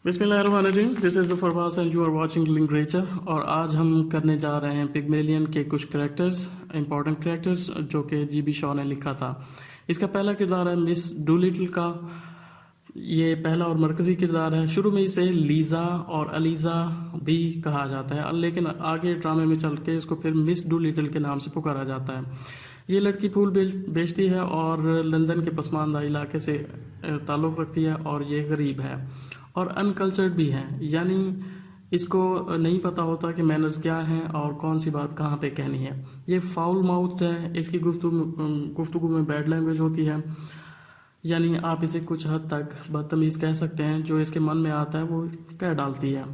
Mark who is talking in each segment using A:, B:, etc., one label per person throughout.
A: बिस्मिल्लाहिर्रहमानिर्रहीम, this is Farwas and you are watching lingrature. और आज हम करने जा रहे हैं पिगमेलियन के कुछ करैक्टर्स, इंपॉर्टेंट करैक्टर्स जो कि जी.बी. शॉ ने लिखा था। इसका पहला किरदार है मिस डूलिटल का। ये पहला और मरकज़ी किरदार है। शुरू में इसे लीज़ा और अलीज़ा भी कहा जाता है, लेकिन आगे ड्रामे में चल के इसको फिर मिस डूलिटल के नाम से पुकारा जाता है। ये लड़की फूल बेचती है और लंदन के पसमानदा इलाके से ताल्लुक़ रखती है, और ये गरीब है और अनकल्चर्ड भी है, यानी इसको नहीं पता होता कि मैनर्स क्या हैं और कौन सी बात कहाँ पे कहनी है। ये फाउल माउथ है, इसकी गुफ्तगू में बैड लैंग्वेज होती है, यानी आप इसे कुछ हद तक बदतमीज़ कह सकते हैं। जो इसके मन में आता है वो कह डालती है।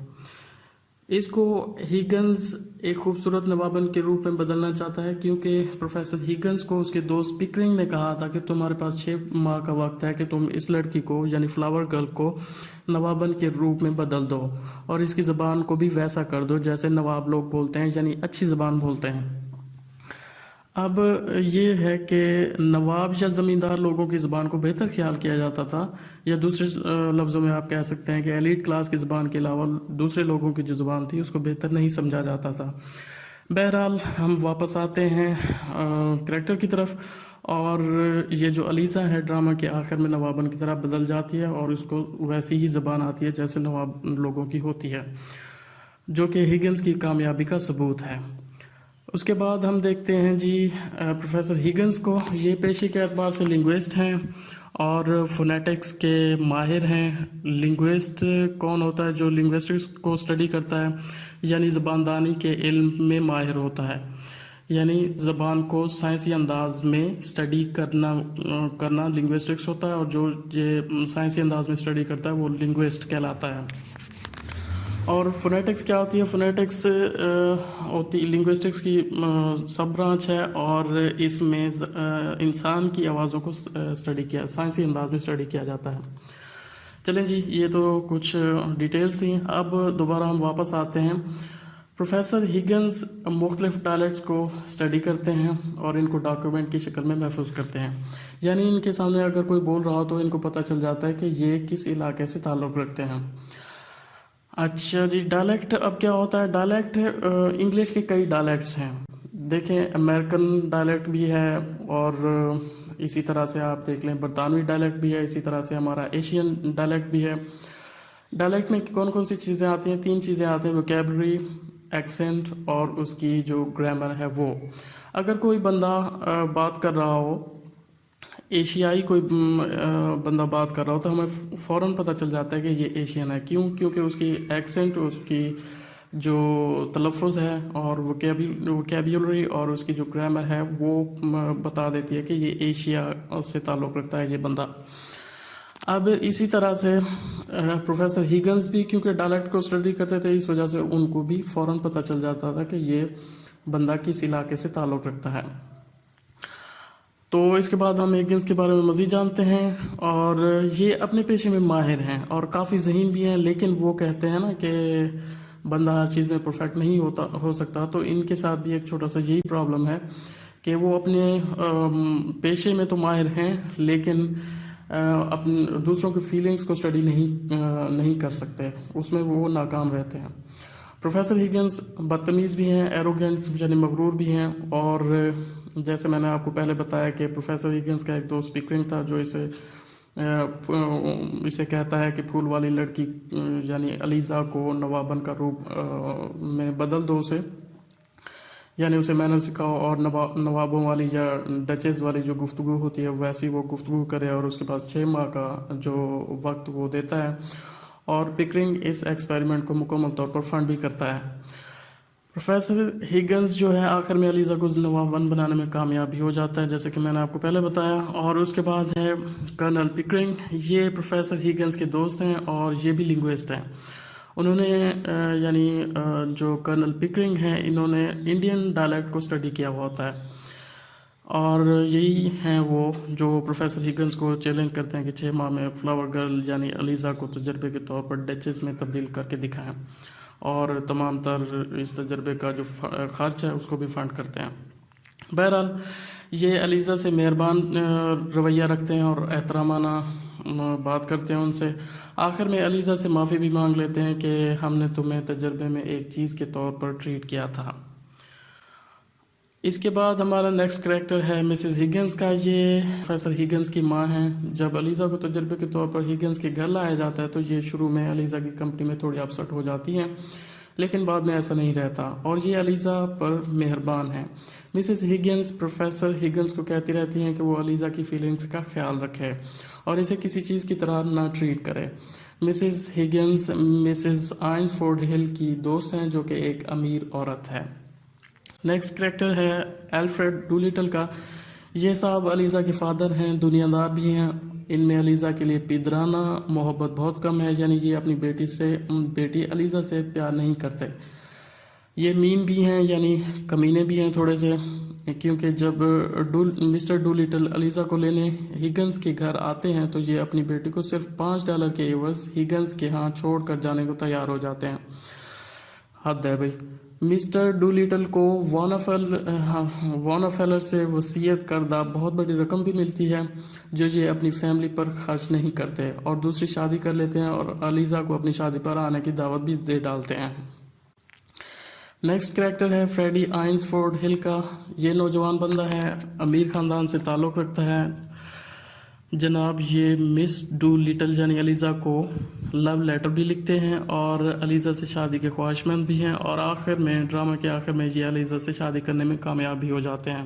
A: इसको हिगन्स एक खूबसूरत नवाबन के रूप में बदलना चाहता है, क्योंकि प्रोफेसर हिगन्स को उसके दोस्त पिकरिंग ने कहा था कि तुम्हारे पास 6 माह का वक्त है कि तुम इस लड़की को यानी फ्लावर गर्ल को नवाबन के रूप में बदल दो और इसकी ज़बान को भी वैसा कर दो जैसे नवाब लोग बोलते हैं, यानी अच्छी ज़बान बोलते हैं। अब ये है कि नवाब या ज़मींदार लोगों की ज़बान को बेहतर ख्याल किया जाता था, या दूसरे लफ्ज़ों में आप कह सकते हैं कि एलीट क्लास की ज़बान के अलावा दूसरे लोगों की जो ज़बान थी उसको बेहतर नहीं समझा जाता था। बहरहाल हम वापस आते हैं करैक्टर की तरफ, और ये जो अलीज़ा है ड्रामा के आखिर में नवाबन की तरह बदल जाती है और उसको वैसी ही ज़बान आती है जैसे नवाब लोगों की होती है, जो कि हिगन्स की कामयाबी का सबूत है। उसके बाद हम देखते हैं जी प्रोफेसर हिगन्स को। ये पेशे के एतबार से लिंग्विस्ट हैं और फोनेटिक्स के माहिर हैं। लिंग्विस्ट कौन होता है? जो लिंग्विस्टिक्स को स्टडी करता है, यानी ज़बानदानी के इल्म में माहिर होता है, यानी ज़बान को साइंसी अंदाज में स्टडी करना लिंग्विस्टिक्स होता है, और जो ये साइंसी अंदाज में स्टडी करता है वो लिंग्विस्ट कहलाता है। और फोनेटिक्स क्या होती है? फोनेटिक्स होती लिंग्विस्टिक्स की सब ब्रांच है, और इसमें इंसान की आवाज़ों को स्टडी किया साइंसी अंदाज में स्टडी किया जाता है। चलें जी, ये तो कुछ डिटेल्स थी। अब दोबारा हम वापस आते हैं। प्रोफेसर हिगन्स मुख्तलिफ डायलेक्ट्स को स्टडी करते हैं और इनको डॉक्यूमेंट की शक्ल में महफूज करते हैं, यानी इनके सामने अगर कोई बोल रहा हो तो इनको पता चल जाता है कि ये किस इलाके से ताल्लुक़ रखते हैं। अच्छा जी, डायलेक्ट अब क्या होता है? डायलेक्ट इंग्लिश के कई डायलेक्ट्स हैं। देखें, अमेरिकन डायलेक्ट भी है, और इसी तरह से आप देख लें बरतानवी डायलेक्ट भी है, इसी तरह से हमारा एशियन डायलेक्ट भी है। डायलेक्ट में कौन कौन सी चीज़ें आती हैं? 3 चीज़ें आती हैं: वोकैबलरी, एक्सेंट और उसकी जो ग्रामर है वो। अगर कोई बंदा बात कर रहा हो, एशियाई कोई बंदा बात कर रहा हो, तो हमें फ़ौरन पता चल जाता है कि ये एशियन है। क्यों? क्योंकि उसकी एक्सेंट, उसकी जो तलफ़ुज़ है और वोकैबुलरी और उसकी जो ग्रामर है वो बता देती है कि ये एशिया से ताल्लुक़ रखता है ये बंदा। अब इसी तरह से प्रोफेसर हिगन्स भी क्योंकि डायलेक्ट को स्टडी करते थे, इस वजह से उनको भी फ़ौरन पता चल जाता था कि ये बंदा किस इलाके से ताल्लुक़ रखता है। तो इसके बाद हम हिगन्स के बारे में मज़ीद जानते हैं, और ये अपने पेशे में माहिर हैं और काफ़ी ज़हीन भी हैं, लेकिन वो कहते हैं ना कि बंदा हर चीज़ में परफेक्ट नहीं हो सकता। तो इनके साथ भी एक छोटा सा यही प्रॉब्लम है कि वो अपने पेशे में तो माहिर हैं, लेकिन अपने दूसरों की फीलिंग्स को स्टडी नहीं कर सकते, उसमें वो नाकाम रहते हैं। प्रोफेसर हिगन्स बदतमीज़ भी हैं, एरोगेंट यानी मगरूर भी हैं, और जैसे मैंने आपको पहले बताया कि प्रोफेसर हिगन्स का एक दोस्त पिकरिंग था जो इसे कहता है कि फूल वाली लड़की यानी अलीज़ा को नवाबन का रूप में बदल दो उसे, यानी उसे मैनर सिखाओ और नवाबों वाली या डचेस वाली जो गुफ्तगू होती है वैसी वो गुफ्तगू करे, और उसके पास 6 माह का जो वक्त वो देता है, और पिकरिंग इस एक्सपेरिमेंट को मुकम्मल तौर पर फंड भी करता है। प्रोफेसर हिगन्स जो है आखिर में अलीज़ा को नवाबन बनाने में कामयाब भी हो जाता है, जैसे कि मैंने आपको पहले बताया। और उसके बाद है कर्नल पिकरिंग। ये प्रोफेसर हिगन्स के दोस्त हैं और ये भी लिंग्विस्ट हैं। उन्होंने यानी जो कर्नल पिकरिंग हैं, इन्होंने इंडियन डायलेक्ट को स्टडी किया हुआ होता है, और यही हैं वो जो प्रोफेसर हिगन्स को चैलेंज करते हैं कि 6 माह में फ्लावर गर्ल यानी अलीज़ा को तजर्बे के तौर पर डचेस में तब्दील करके दिखाएं, और तमाम तर इस तजर्बे का जो ख़र्च है उसको भी फंड करते हैं। बहरहाल ये अलीज़ा से मेहरबान रवैया रखते हैं और एहतरामाना बात करते हैं उनसे, آخر میں الیزا سے معافی بھی مانگ لیتے ہیں کہ ہم نے تمہیں تجربے میں ایک چیز کے طور پر ٹریٹ کیا تھا۔ اس کے بعد ہمارا نیکسٹ کریکٹر ہے مسز ہگنز کا۔ یہ پروفیسر ہگنز کی ماں ہیں۔ جب الیزا کو تجربے کے طور پر ہگنز کے گھر لایا جاتا ہے تو یہ شروع میں الیزا کی کمپنی میں تھوڑی اپسٹ ہو جاتی ہیں، لیکن بعد میں ایسا نہیں رہتا اور یہ الیزا پر مہربان ہے۔ مسز ہگنز پروفیسر ہگنز کو کہتی رہتی ہیں کہ وہ الیزا کی فیلنگز کا خیال رکھے اور اسے کسی چیز کی طرح نہ ٹریٹ کرے۔ مسز ہگنز مسز آئنسفورڈ ہل کی دوست ہیں جو کہ ایک امیر عورت ہے۔ نیکسٹ کریکٹر ہے الفریڈ ڈولیٹل کا۔ یہ صاحب الیزا کے فادر ہیں، دنیا دار بھی ہیں۔ ان میں الیزا کے لیے پیدرانہ محبت بہت کم ہے، یعنی یہ اپنی بیٹی الیزا سے پیار نہیں کرتے۔ یہ مین بھی ہیں، یعنی کمینے بھی ہیں تھوڑے سے، کیونکہ جب مسٹر ڈولیٹل الیزا کو لینے ہگنز کے گھر آتے ہیں تو یہ اپنی بیٹی کو صرف $5 کے عوض ہگنز کے ہاں چھوڑ کر جانے کو تیار ہو جاتے ہیں۔ حد ہے بھائی۔ مسٹر ڈولیٹل کو وانافیلر سے وصیت کردہ بہت بڑی رقم بھی ملتی ہے جو یہ اپنی فیملی پر خرچ نہیں کرتے اور دوسری شادی کر لیتے ہیں اور الیزا کو اپنی شادی پر آنے کی دعوت بھی دے ڈالتے ہیں۔ نیکسٹ کریکٹر ہے فریڈی آئنسفورڈ ہل کا۔ یہ نوجوان بندہ ہے، امیر خاندان سے تعلق رکھتا ہے۔ جناب یہ مس ڈولیٹل یعنی الیزا کو لو لیٹر بھی لکھتے ہیں اور الیزا سے شادی کے خواہش مند بھی ہیں، اور آخر میں ڈرامہ کے آخر میں یہ الیزا سے شادی کرنے میں کامیاب بھی ہو جاتے ہیں۔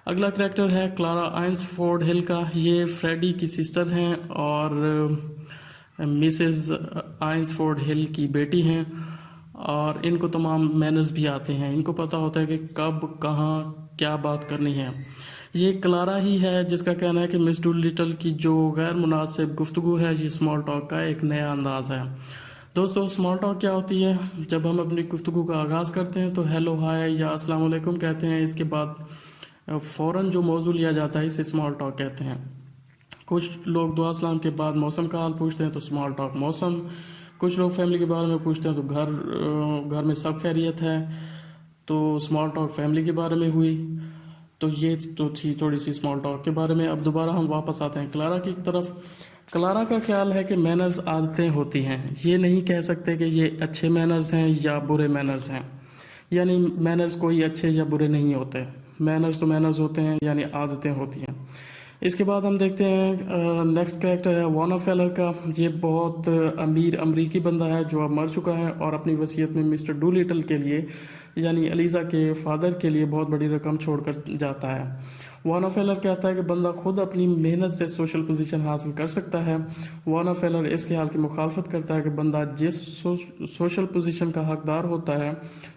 A: اگلا کریکٹر ہے کلارا آئنسفورڈ ہل کا۔ یہ فریڈی کی سسٹر ہیں اور مسز آئنسفورڈ ہل کی بیٹی ہیں، اور ان کو تمام مینرز بھی آتے ہیں۔ ان کو پتہ ہوتا ہے کہ کب کہاں کیا بات کرنی ہے۔ یہ کلارا ہی ہے جس کا کہنا ہے کہ مس ڈولیٹل کی جو غیر مناسب گفتگو ہے یہ اسمال ٹاک کا ایک نیا انداز ہے۔ دوستو اسمال ٹاک کیا ہوتی ہے؟ جب ہم اپنی گفتگو کا آغاز کرتے ہیں تو ہیلو ہائے یا السلام علیکم کہتے ہیں، اس کے بعد فوراً جو موضوع لیا جاتا ہے اسے اسمال ٹاک کہتے ہیں۔ کچھ لوگ دعا سلام کے بعد موسم کا حال پوچھتے ہیں تو اسمال ٹاک موسم، کچھ لوگ فیملی کے بارے میں پوچھتے ہیں تو گھر میں سب خیریت ہے تو اسمال ٹاک فیملی کے بارے میں ہوئی۔ تو یہ تو تھی تھوڑی سی اسمال ٹاک کے بارے میں۔ اب دوبارہ ہم واپس آتے ہیں کلارا کی طرف۔ کلارا کا خیال ہے کہ مینرز عادتیں ہوتی ہیں، یہ نہیں کہہ سکتے کہ یہ اچھے مینرز ہیں یا برے مینرز ہیں، یعنی مینرز کوئی اچھے یا برے نہیں ہوتے، مینرز تو مینرز ہوتے ہیں، یعنی عادتیں ہوتی ہیں۔ اس کے بعد ہم دیکھتے ہیں نیکسٹ کریکٹر ہے وانافیلر کا۔ یہ بہت امیر امریکی بندہ ہے جو اب مر چکا ہے اور اپنی وصیت میں مسٹر ڈولیٹل کے لیے یعنی الیزا کے فادر کے لیے بہت بڑی رقم چھوڑ کر جاتا ہے۔ وانافیلر کہتا ہے کہ بندہ خود اپنی محنت سے سوشل پوزیشن حاصل کر سکتا ہے۔ وانافیلر اس خیال کی مخالفت کرتا ہے کہ بندہ جس سوشل پوزیشن کا حقدار ہوتا ہے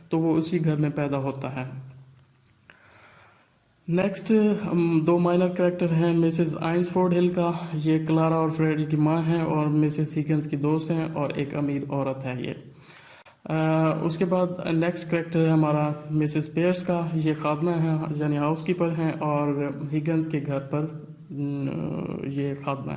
A: تو وہ اسی گھر میں پیدا ہوتا ہے۔ نیکسٹ دو مائنر کریکٹر ہیں مسز آئنسفورڈ ہل کا۔ یہ کلارا اور فریڈی کی ماں ہیں اور مسز ہگنز کی دوست ہیں اور ایک امیر عورت ہے یہ۔ اس کے بعد نیکسٹ کریکٹر ہے ہمارا مسز پیئرس کا۔ یہ خادمہ ہیں یعنی ہاؤس کیپر ہیں اور ہگنز کے گھر پر یہ خادمہ ہے۔